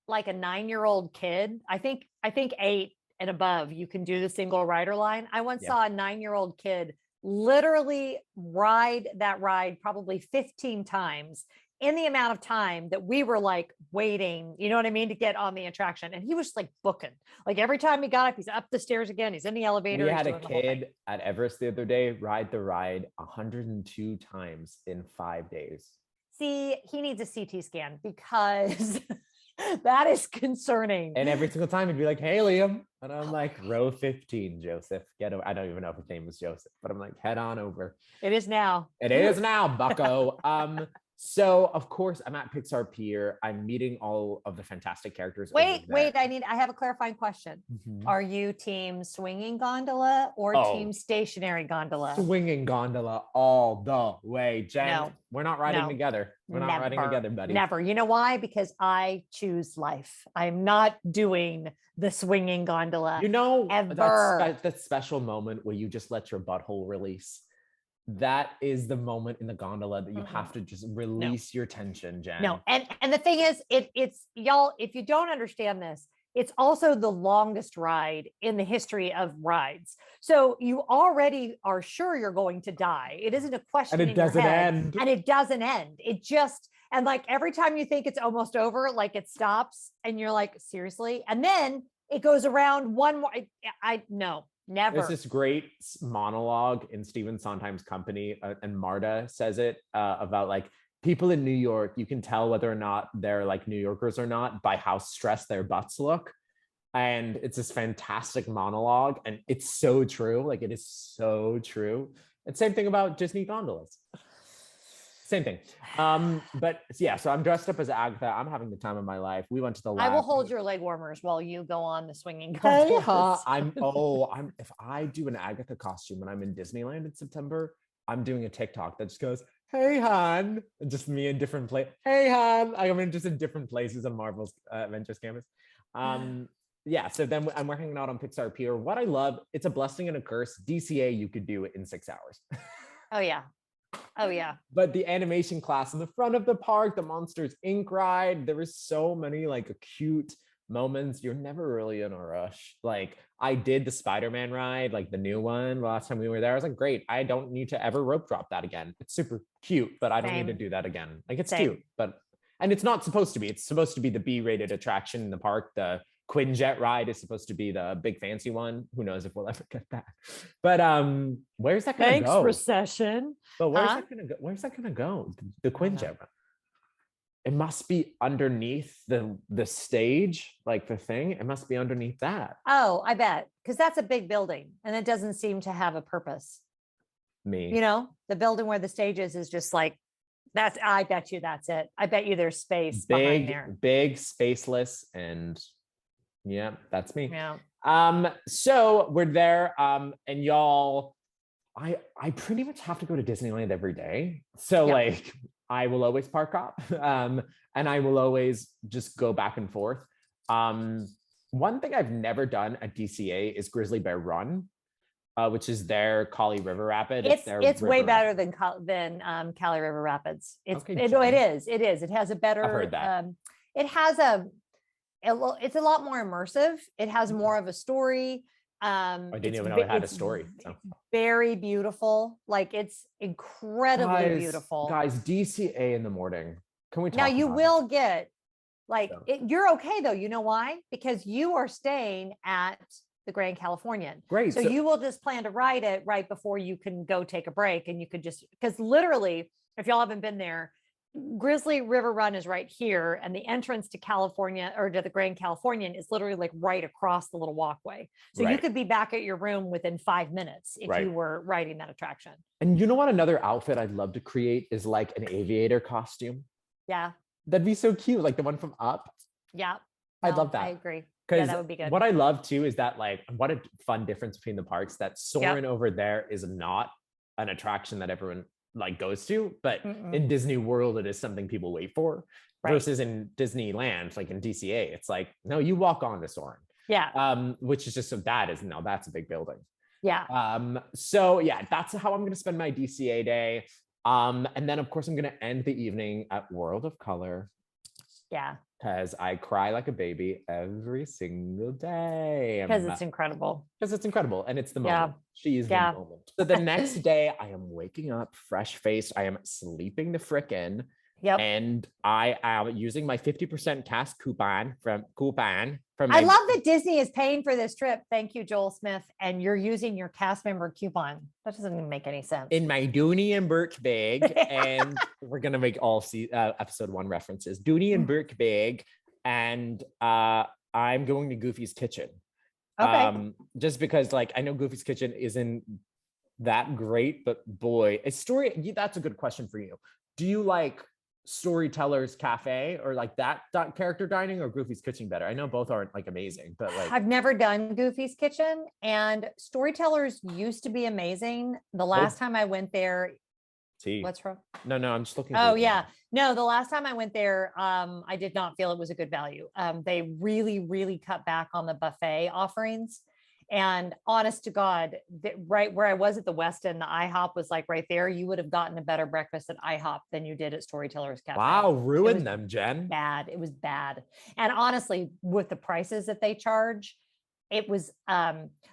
like a 9-year-old kid. I think 8 and above, you can do the single rider line. I once saw a 9-year-old kid literally ride that ride probably 15 times in the amount of time that we were like waiting, you know what I mean, to get on the attraction. And he was like booking. Like every time he got up, he's up the stairs again. He's in the elevator. We had a kid at Everest the other day ride the ride 102 times in 5 days. See, he needs a CT scan because that is concerning. And every single time he'd be like, "Hey, Liam," and I'm like, "Row 15, Joseph. Get over." I don't even know if his name was Joseph, but I'm like, "Head on over." It is now. It is now, Bucko. So of course I'm at Pixar Pier. I'm meeting all of the fantastic characters. Wait, I have a clarifying question. Mm-hmm. Are you team swinging gondola or team stationary gondola? Swinging gondola all the way, Jen. No, we're not riding together. We're not riding together, buddy. Never. You know why? Because I choose life. I'm not doing the swinging gondola. You know, ever. That special moment where you just let your butthole release. That is the moment in the gondola that you have to just release your tension, Jen. No, and the thing is, it's y'all, if you don't understand this, it's also the longest ride in the history of rides. So you already are sure you're going to die. It isn't a question. And it doesn't end. And it doesn't end. It just, and like every time you think it's almost over, like it stops and you're like, seriously? And then it goes around one more. No. Never. There's this great monologue in Stephen Sondheim's Company, and Marta says it about like people in New York. You can tell whether or not they're like New Yorkers or not by how stressed their butts look. And it's this fantastic monologue, and it's so true. Like it is so true. And same thing about Disney gondolas. Same thing. But yeah, so I'm dressed up as Agatha. I'm having the time of my life. We went to the I will lab. hold your leg warmers while you go on the swinging Hey, gondolas. if I do an Agatha costume when I'm in Disneyland in September, I'm doing a TikTok that just goes, "Hey, hon," and just me in different places. Hey, hon, I'm just in different places on Marvel's Avengers campus. Yeah, so then I'm working out on Pixar Pier. What I love, it's a blessing and a curse. DCA, you could do it in 6 hours. Oh yeah. Oh yeah. But the animation class in the front of the park, the Monsters Inc. ride, there was so many like cute moments. You're never really in a rush. Like I did the Spider-Man ride, like the new one last time we were there. I was like, great, I don't need to ever rope drop that again. It's super cute, but I don't need to do that again. Like it's cute, but and it's not supposed to be. It's supposed to be the B-rated attraction in the park. The Quinjet ride is supposed to be the big fancy one. Who knows if we'll ever get that? But where's that gonna go? Recession. But where's that gonna go? Where's that gonna go? The Quinjet ride. It must be underneath the stage, like the thing. It must be underneath that. Oh, I bet, because that's a big building, and it doesn't seem to have a purpose. Me, You know, the building where the stage is just like that's. I bet you that's it. I bet you there's space behind there. Big, spaceless, and yeah, that's me. Yeah. So we're there, and y'all, I pretty much have to go to Disneyland every day. So like I will always park up, and I will always just go back and forth. One thing I've never done at DCA is Grizzly Bear Run, which is their Kali River Rapid. It's way better than Cali River Rapids. Okay, It is. It has a better. I've heard that. It has it's a lot more immersive. It has more of a story. I didn't even know it had a story. So. Very beautiful. Like it's incredibly beautiful. Guys, DCA in the morning. Can we talk now? You about will get like you're okay though. You know why? Because you are staying at the Grand Californian. Great. So you will just plan to ride it right before you can go take a break, and you could just because literally, if y'all haven't been there, Grizzly River Run is right here, and the entrance to California or to the Grand Californian is literally like right across the little walkway. So you could be back at your room within 5 minutes if you were riding that attraction. And you know what? Another outfit I'd love to create is like an aviator costume. Yeah. That'd be so cute. Like the one from Up. Yeah. I'd love that. I agree. Because that would be good. What I love too is that like what a fun difference between the parks that Soarin' over there is not an attraction that everyone like goes to, but in Disney World it is something people wait for versus in Disneyland, like in DCA, it's like no, you walk on to Soarin'. Which is just that's a big building. So yeah, that's how I'm gonna spend my DCA day. And then of course I'm gonna end the evening at World of Color. Because I cry like a baby every single day. Because it's incredible. And it's the moment. She is the moment. So the next day, I am waking up fresh-faced. I am sleeping the frickin'. And I am using my 50% cast coupon from I love that Disney is paying for this trip. Thank you, Joel Smith. And you're using your cast member coupon. That doesn't even make any sense. In my Dooney and Burke bag. And we're going to make all episode 1 references. Dooney and Burke bag. And I'm going to Goofy's Kitchen. Just because like I know Goofy's Kitchen isn't that great, but boy, that's a good question for you. Do you like Storyteller's Cafe or like that character dining or Goofy's Kitchen better? I know both aren't like amazing, but like I've never done Goofy's Kitchen, and Storytellers used to be amazing. The last time I went there, what's wrong? No, I'm just looking. Oh yeah, no. The last time I went there, I did not feel it was a good value. They really, really cut back on the buffet offerings. And honest to God, right where I was at the West End, the IHOP was like right there. You would have gotten a better breakfast at IHOP than you did at Storyteller's Cafe. Wow, ruined them, Jen. Bad. It was bad. And honestly, with the prices that they charge, it was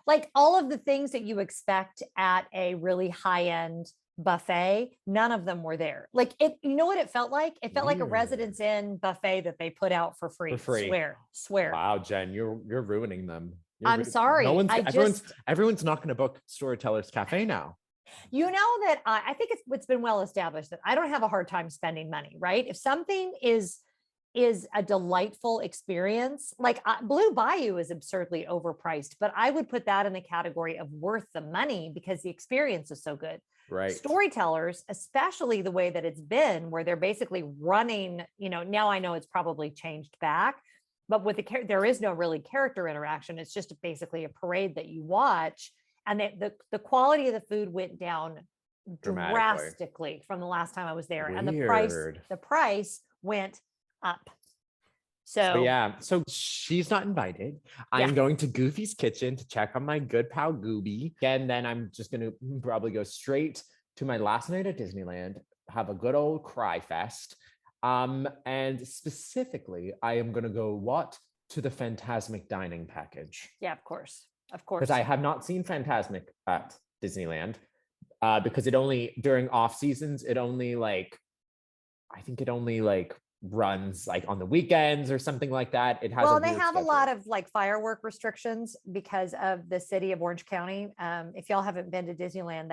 like all of the things that you expect at a really high-end buffet, none of them were there. Like it, you know what it felt like? It felt like a Residence Inn buffet that they put out for free. Swear. Wow, Jen, you're ruining them. I'm sorry. Everyone's not going to book Storyteller's Cafe now. You know that I think it's been well established that I don't have a hard time spending money, right? If something is a delightful experience, like Blue Bayou is absurdly overpriced, but I would put that in the category of worth the money because the experience is so good. Right. storytellers, especially the way that it's been, where they're basically running, now I know it's probably changed back, but with there is no really character interaction. It's just basically a parade that you watch. And the quality of the food went down drastically from the last time I was there. And the price went up. So yeah, so she's not invited. I'm going to Goofy's Kitchen to check on my good pal Gooby. And then I'm just going to probably go straight to my last night at Disneyland, have a good old cry fest. And specifically, I am going to go to the Fantasmic dining package. Yeah, of course. Because I have not seen Fantasmic at Disneyland. Because it only, during off seasons, it only runs like on the weekends or something like that. It has they have a lot of like firework restrictions because of the city of Orange County. If y'all haven't been to Disneyland,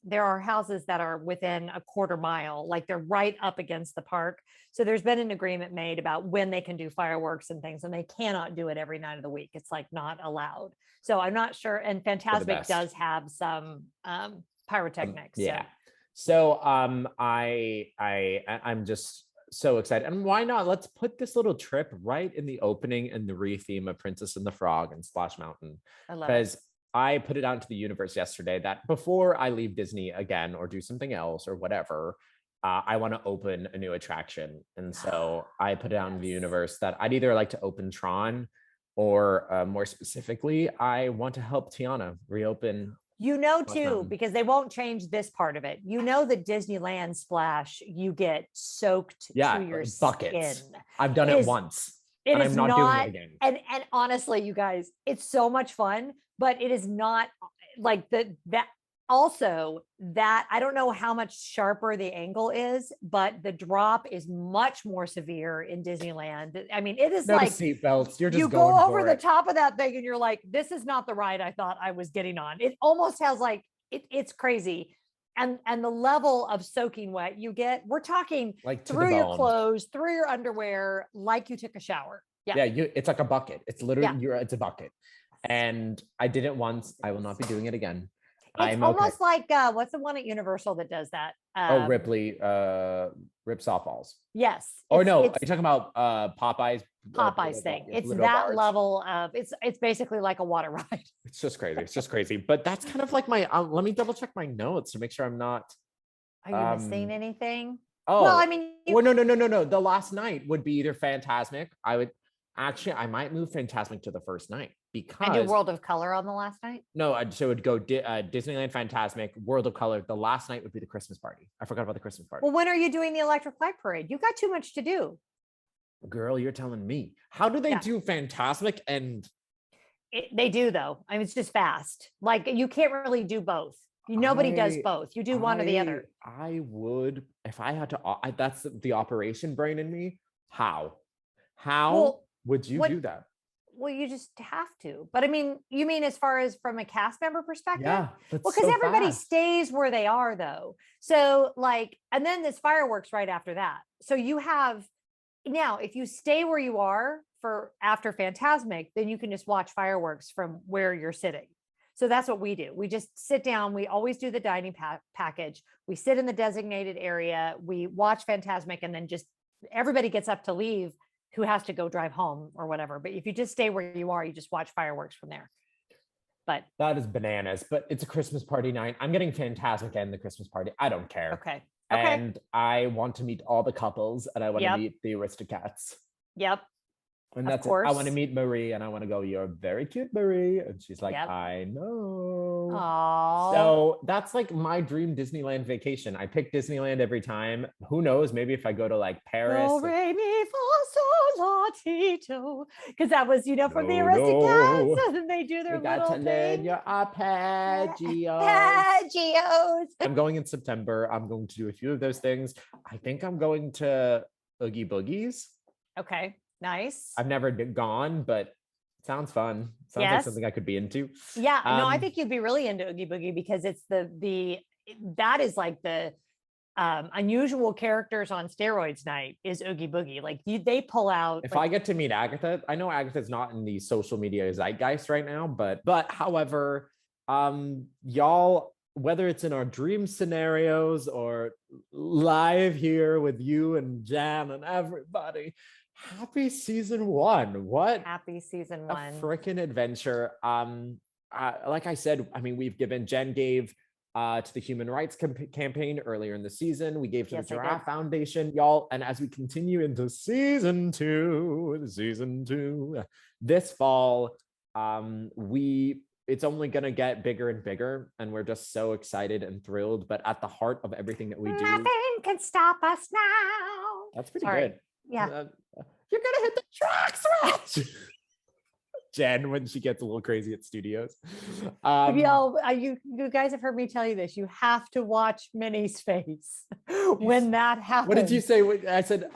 there are houses that are within a quarter mile, like they're right up against the park. So there's been an agreement made about when they can do fireworks and things, and they cannot do it every night of the week. It's like not allowed. So I'm not sure. And Fantasmic does have some pyrotechnics. Yeah. So I'm just so excited. And why not? Let's put this little trip right in the opening and the re-theme of Princess and the Frog and Splash Mountain. Because I put it out into the universe yesterday that before I leave Disney again or do something else or whatever, I want to open a new attraction. And so I put it out in the universe that I'd either like to open Tron or more specifically, I want to help Tiana reopen. Too, because they won't change this part of it. The Disneyland splash, you get soaked to your buckets. skin. I've done it once. And I'm not doing it again. And honestly, you guys, it's so much fun, but it is not like I don't know how much sharper the angle is, but the drop is much more severe in Disneyland. I mean, it is no like seatbelts. You're just you go over the top of that thing and you're like, this is not the ride I thought I was getting on. It almost has like, it's crazy. And the level of soaking wet you get, we're talking like through your clothes, through your underwear, like you took a shower. Yeah. It's like a bucket. It's literally, it's a bucket. And I did it once. I will not be doing it again. It's almost like what's the one at Universal that does that? Ripley Rip Softballs. Yes. Or no, are you talking about Popeye's thing? It's that level of it's basically like a water ride. It's just crazy. But that's kind of like my let me double check my notes to make sure I'm not. Are you missing anything? Oh, well, I mean, no. The last night would be either Fantasmic. I might move Fantasmic to the first night because do World of Color on the last night. No, so it would go Disneyland, Fantasmic, World of Color. The last night would be the Christmas party. I forgot about the Christmas party. Well, when are you doing the Electric Light Parade? You got too much to do. Girl, you're telling me. How do they do Fantasmic and? They do though. I mean, it's just fast. Like you can't really do both. Nobody does both. You do one or the other. I would if I had to. That's the operation brain in me. How? Would you do that? Well, you just have to. But I mean, you mean as far as from a cast member perspective? Yeah. Well, because everybody stays where they are though. So and then there's fireworks right after that. So you have, now if you stay where you are for after Fantasmic, then you can just watch fireworks from where you're sitting. So that's what we do. We just sit down. We always do the dining package. We sit in the designated area. We watch Fantasmic and then just everybody gets up to leave who has to go drive home or whatever. But if you just stay where you are, you just watch fireworks from there. But that is bananas. But it's a Christmas party night. I'm getting Fantasmic and the Christmas party. I don't care. Okay. And I want to meet all the couples and I want to meet the Aristocats. Yep. And that's it. I want to meet Marie and I want to go, you're very cute, Marie. And she's like, I know. Aww. So that's like my dream Disneyland vacation. I pick Disneyland every time. Who knows? Maybe if I go to like Paris. Because that was, from the Aristocats. And they do their you got little to thing. learn your arpeggios. Arpeggios. I'm going in September. I'm going to do a few of those things. I think I'm going to Oogie Boogies. Okay. Nice. I've never gone, but it sounds fun. Sounds like something I could be into. Yeah, no, I think you'd be really into Oogie Boogie because it's that is like the unusual characters on steroids night is Oogie Boogie. Like they pull out. If I get to meet Agatha, I know Agatha's not in the social media zeitgeist right now, but however, y'all whether it's in our dream scenarios or live here with you and Jan and everybody, happy season 1. What Happy season a 1. freaking adventure. Like I said, I mean, Jen gave to the Human Rights Campaign earlier in the season. We gave to the Giraffe Foundation, y'all. And as we continue into season 2, this fall, it's only going to get bigger and bigger. And we're just so excited and thrilled. But at the heart of everything that we do, nothing can stop us now. That's pretty good. Yeah. You're going to hit the track switch. Jen, when she gets a little crazy at studios. You guys have heard me tell you this. You have to watch Minnie's face when that happens. What did you say? I said,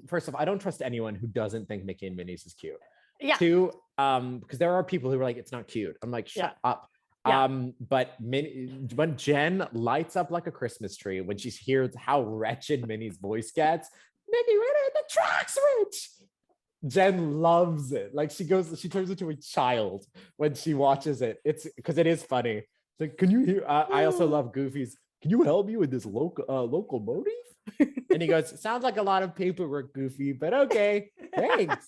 first off, I don't trust anyone who doesn't think Mickey and Minnie's is cute. Yeah. 2, because there are people who are like, it's not cute. I'm like, shut up. Yeah. But when Jen lights up like a Christmas tree, when she hears how wretched Minnie's voice gets, Mickey, we're gonna hit the track switch. Jen loves it. Like she turns into a child when she watches it. It's because it is funny. It's like, can you hear? I also love Goofy's. Can you help me with this locomotive? And he goes, sounds like a lot of paperwork, Goofy, but okay, thanks.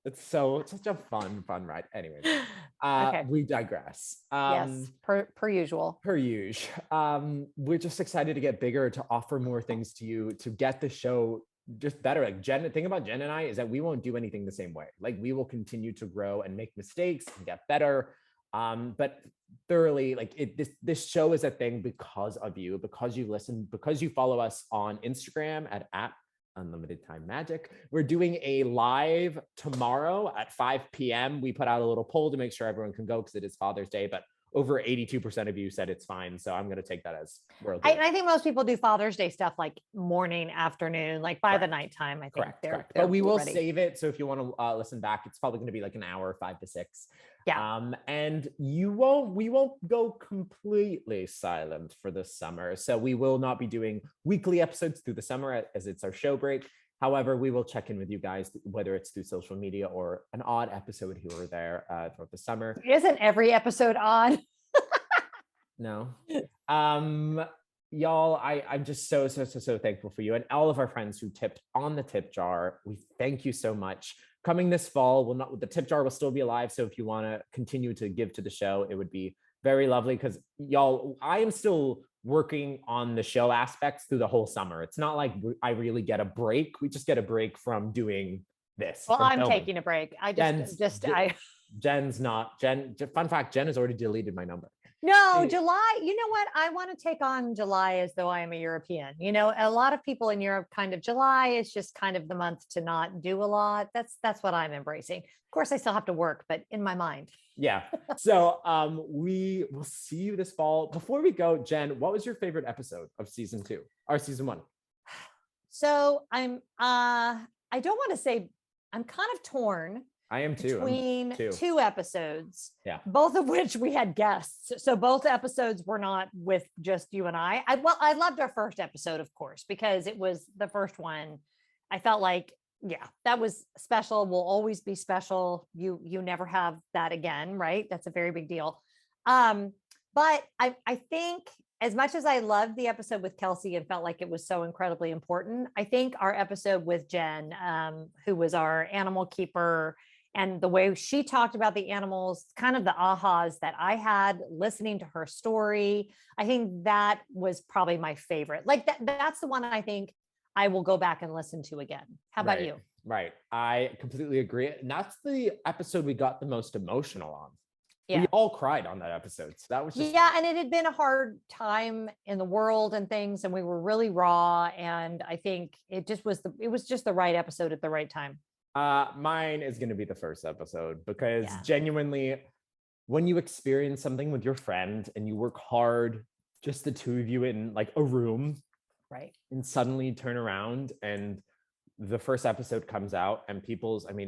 It's such a fun ride. Anyway, Okay. We digress. Yes, per usual. Per usual. We're just excited to get bigger, to offer more things to you, to get the show just better. Like Jen, the thing about Jen and I is that we won't do anything the same way. Like we will continue to grow and make mistakes and get better. But thoroughly, like this show is a thing because of you, because you listen, because you follow us on Instagram at Unlimited Time Magic. We're doing a live tomorrow at 5 p.m. We put out a little poll to make sure everyone can go because it is Father's Day, but over 82% of you said it's fine. So I'm going to take that as world. I think most people do Father's Day stuff like morning, afternoon, like by the nighttime. I think correct. But we will save it. So if you want to listen back, it's probably going to be like an hour, 5 to 6. Yeah. And we won't go completely silent for the summer. So we will not be doing weekly episodes through the summer as it's our show break. However, we will check in with you guys, whether it's through social media or an odd episode here or there throughout the summer. Isn't every episode odd? No. Y'all, I'm just so thankful for you and all of our friends who tipped on the tip jar. We thank you so much. Coming this fall, the tip jar will still be alive. So if you want to continue to give to the show, it would be very lovely because y'all, I am still working on the show aspects through the whole summer. It's not like I really get a break. We just get a break from doing this. Well, I'm taking a break. Jen's not. Fun fact, Jen has already deleted my number. No, July, you know what? I want to take on July as though I am a European. You know, a lot of people in Europe July is just kind of the month to not do a lot. That's what I'm embracing. Of course, I still have to work, but in my mind. Yeah. So we will see you this fall. Before we go, Jen, what was your favorite episode of season 2 or season 1? So I don't want to say, I'm kind of torn. I am too. Between 2 episodes, both of which we had guests. So both episodes were not with just you and I. I loved our first episode, of course, because it was the first one. I felt like, that was special. Will always be special. You never have that again, right? That's a very big deal. But I think as much as I loved the episode with Kelsey and felt like it was so incredibly important, I think our episode with Jen, who was our animal keeper, and the way she talked about the animals, kind of the ahas that I had listening to her story, I think that was probably my favorite. Like that's the one I think I will go back and listen to again. How about you? Right. I completely agree. And that's the episode we got the most emotional on. Yeah. We all cried on that episode. So that was just and it had been a hard time in the world and things, and we were really raw. And I think it was just the right episode at the right time. Mine is going to be the first episode because genuinely, when you experience something with your friend and you work hard, just the two of you in like a room, right? And suddenly turn around and the first episode comes out and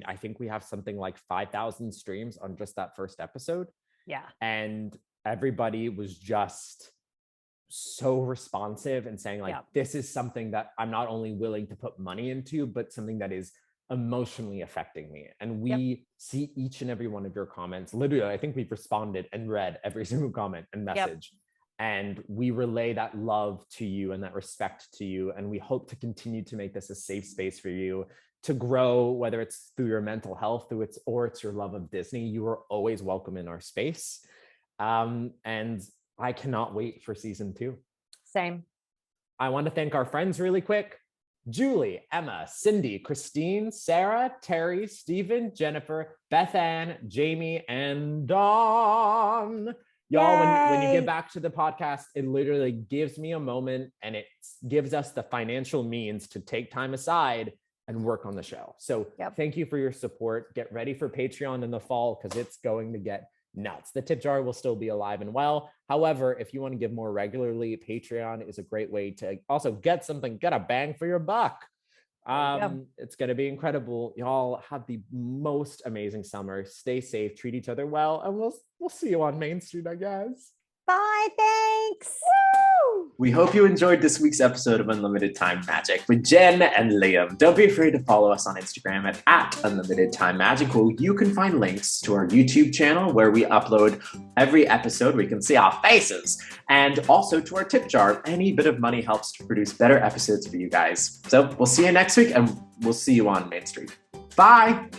I think we have something like 5,000 streams on just that first episode. Yeah. And everybody was just so responsive and saying like, this is something that I'm not only willing to put money into, but something that is emotionally affecting me. And we see each and every one of your comments. Literally, I think we've responded and read every single comment and message. And we relay that love to you and that respect to you. And we hope to continue to make this a safe space for you to grow, whether it's through your mental health, or it's your love of Disney. You are always welcome in our space. And I cannot wait for season 2. Same. I want to thank our friends really quick. Julie, Emma, Cindy, Christine, Sarah, Terry, Stephen, Jennifer, Beth Ann, Jamie, and Dawn. Y'all, when you get back to the podcast, it literally gives me a moment, and it gives us the financial means to take time aside and work on the show. So thank you for your support. Get ready for Patreon in the fall, because it's going to get nuts. The tip jar will still be alive and well. However, if you want to give more regularly, Patreon is a great way to also get a bang for your buck. It's going to be incredible. Y'all have the most amazing summer. Stay safe, treat each other well, and we'll see you on Main Street, I guess. Bye, thanks. Woo! We hope you enjoyed this week's episode of Unlimited Time Magic with Jen and Liam. Don't be afraid to follow us on Instagram at Unlimited Time Magic, where you can find links to our YouTube channel where we upload every episode where you can see our faces, and also to our tip jar. Any bit of money helps to produce better episodes for you guys. So we'll see you next week, and we'll see you on Main Street. Bye.